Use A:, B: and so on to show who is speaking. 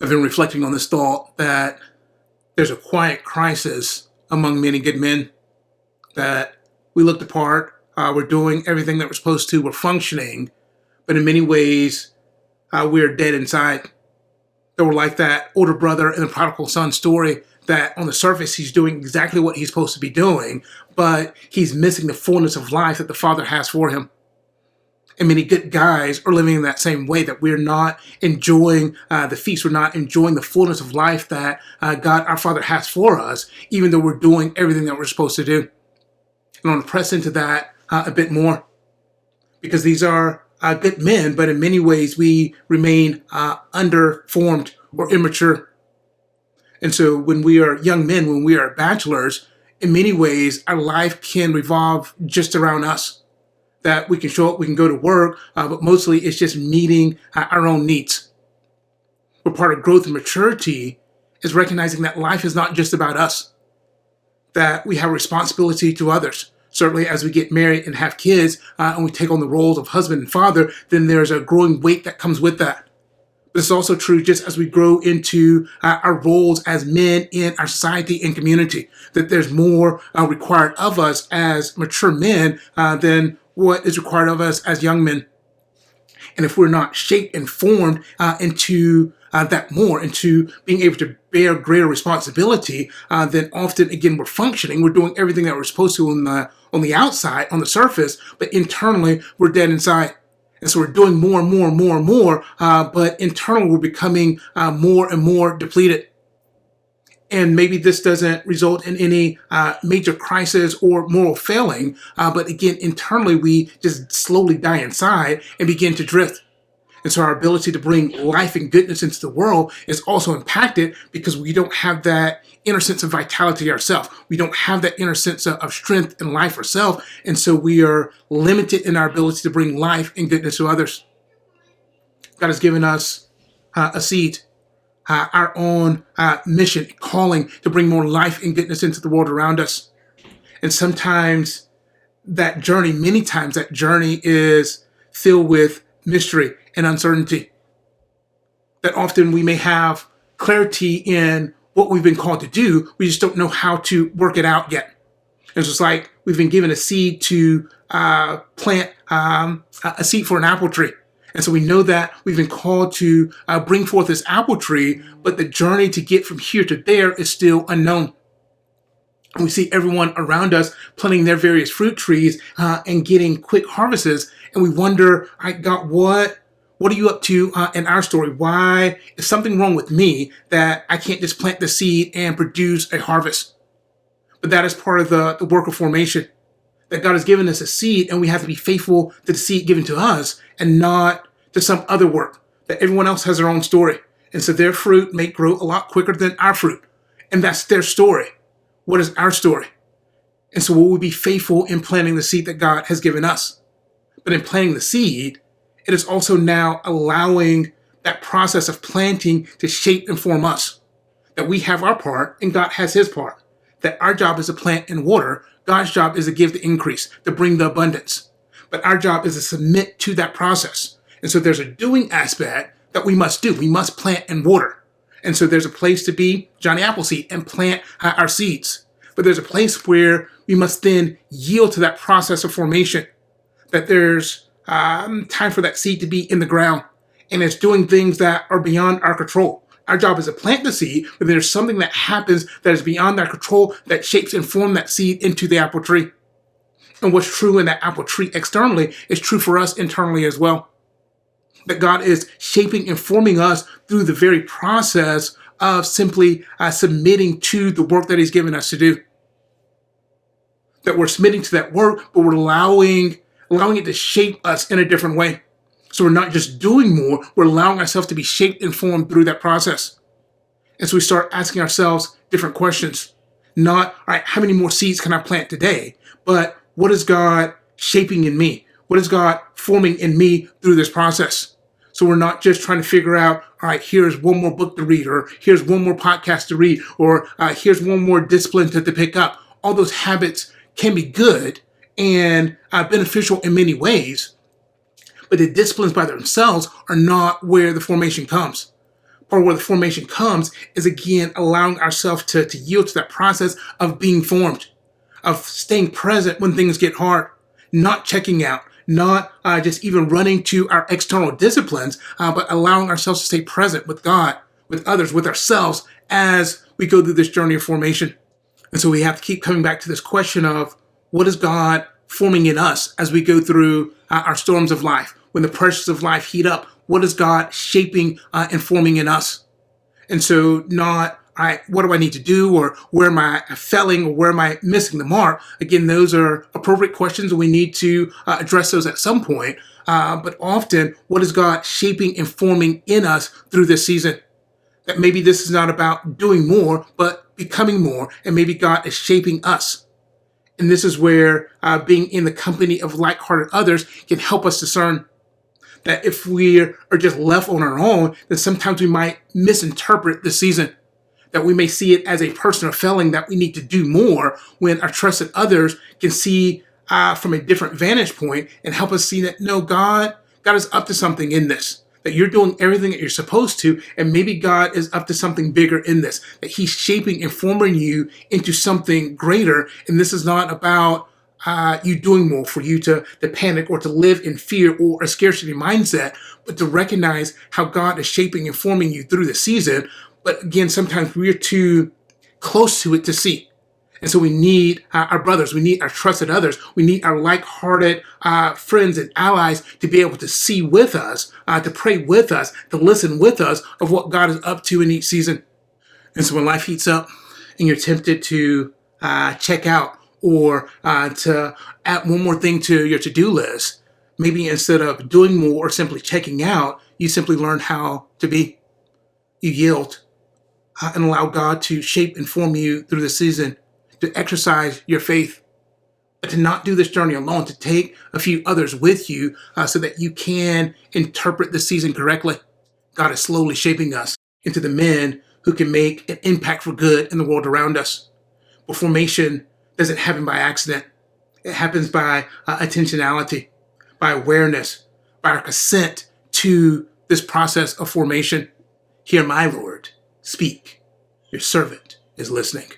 A: I've been reflecting on this thought that there's a quiet crisis among many good men, that we look the part, we're doing everything that we're supposed to, we're functioning, but in many ways, we're dead inside. That we're like that older brother in the prodigal son story, that on the surface, he's doing exactly what he's supposed to be doing, but he's missing the fullness of life that the Father has for him. And many good guys are living in that same way, that we're not enjoying the feast. We're not enjoying the fullness of life that God, our Father, has for us, even though we're doing everything that we're supposed to do. And I want to press into that a bit more, because these are good men, but in many ways we remain underformed or immature. And so when we are young men, when we are bachelors, in many ways our life can revolve just around us. That we can show up, we can go to work, but mostly it's just meeting our own needs. But part of growth and maturity is recognizing that life is not just about us, that we have a responsibility to others. Certainly as we get married and have kids and we take on the roles of husband and father, then there's a growing weight that comes with that. But it's also true just as we grow into our roles as men in our society and community, that there's more required of us as mature men than what is required of us as young men. And if we're not shaped and formed into that more, into being able to bear greater responsibility, then often, again, we're functioning, we're doing everything that we're supposed to on the outside, on the surface, but internally, we're dead inside. And so we're doing more and more and more and more, but internally, we're becoming more and more depleted. And maybe this doesn't result in any major crisis or moral failing, but again, internally, we just slowly die inside and begin to drift. And so our ability to bring life and goodness into the world is also impacted because we don't have that inner sense of vitality ourselves. We don't have that inner sense of strength and life ourselves. And so we are limited in our ability to bring life and goodness to others. God has given us a seed, our own mission, calling to bring more life and goodness into the world around us. And sometimes that journey, many times that journey is filled with mystery and uncertainty. That often we may have clarity in what we've been called to do, we just don't know how to work it out yet. It's just like we've been given a seed to plant a seed for an apple tree. And so we know that we've been called to bring forth this apple tree, but the journey to get from here to there is still unknown. And we see everyone around us planting their various fruit trees and getting quick harvests. And we wonder, God, what are you up to in our story? Why is something wrong with me that I can't just plant the seed and produce a harvest? But that is part of the work of formation. That God has given us a seed and we have to be faithful to the seed given to us and not to some other work. That everyone else has their own story. And so their fruit may grow a lot quicker than our fruit. And that's their story. What is our story? And so will we be faithful in planting the seed that God has given us? But in planting the seed, it is also now allowing that process of planting to shape and form us. That we have our part and God has his part. That our job is to plant and water. God's job is to give the increase, to bring the abundance. But our job is to submit to that process. And so there's a doing aspect that we must do. We must plant and water. And so there's a place to be Johnny Appleseed and plant our seeds. But there's a place where we must then yield to that process of formation. That there's time for that seed to be in the ground. And it's doing things that are beyond our control. Our job is to plant the seed, but there's something that happens that is beyond our control that shapes and forms that seed into the apple tree. And what's true in that apple tree externally is true for us internally as well. That God is shaping and forming us through the very process of simply submitting to the work that he's given us to do. That we're submitting to that work, but we're allowing it to shape us in a different way. So we're not just doing more, we're allowing ourselves to be shaped and formed through that process. And so we start asking ourselves different questions. Not, all right, how many more seeds can I plant today? But what is God shaping in me? What is God forming in me through this process? So we're not just trying to figure out, all right, here's one more book to read, or here's one more podcast to read, or here's one more discipline to pick up. All those habits can be good and beneficial in many ways, but the disciplines by themselves are not where the formation comes. or where the formation comes is, again, allowing ourselves to yield to that process of being formed, of staying present when things get hard, not checking out, not just even running to our external disciplines, but allowing ourselves to stay present with God, with others, with ourselves as we go through this journey of formation. And so we have to keep coming back to this question of, what is God forming in us as we go through our storms of life? When the pressures of life heat up, what is God shaping and forming in us? And so not, all right, what do I need to do? Or where am I failing? Or where am I missing the mark? Again, those are appropriate questions, and we need to address those at some point. But often, what is God shaping and forming in us through this season? That maybe this is not about doing more, but becoming more. And maybe God is shaping us. And this is where being in the company of like-hearted others can help us discern that if we are just left on our own, then sometimes we might misinterpret the season. That we may see it as a personal failing that we need to do more, when our trusted others can see from a different vantage point and help us see that, no, God is up to something in this. That you're doing everything that you're supposed to, and maybe God is up to something bigger in this. That He's shaping and forming you into something greater, and this is not about you doing more for you to panic or to live in fear or a scarcity mindset, but to recognize how God is shaping and forming you through the season. But again, sometimes we're too close to it to see. And so we need our brothers, we need our trusted others, we need our like-hearted friends and allies to be able to see with us, to pray with us, to listen with us of what God is up to in each season. And so when life heats up and you're tempted to check out, or to add one more thing to your to-do list, maybe instead of doing more or simply checking out, you simply learn how to be. You yield and allow God to shape and form you through the season, to exercise your faith, but to not do this journey alone, to take a few others with you so that you can interpret the season correctly. God is slowly shaping us into the men who can make an impact for good in the world around us. But formation doesn't happen by accident. It happens by intentionality, by awareness, by our consent to this process of formation. Hear my Lord, speak. Your servant is listening.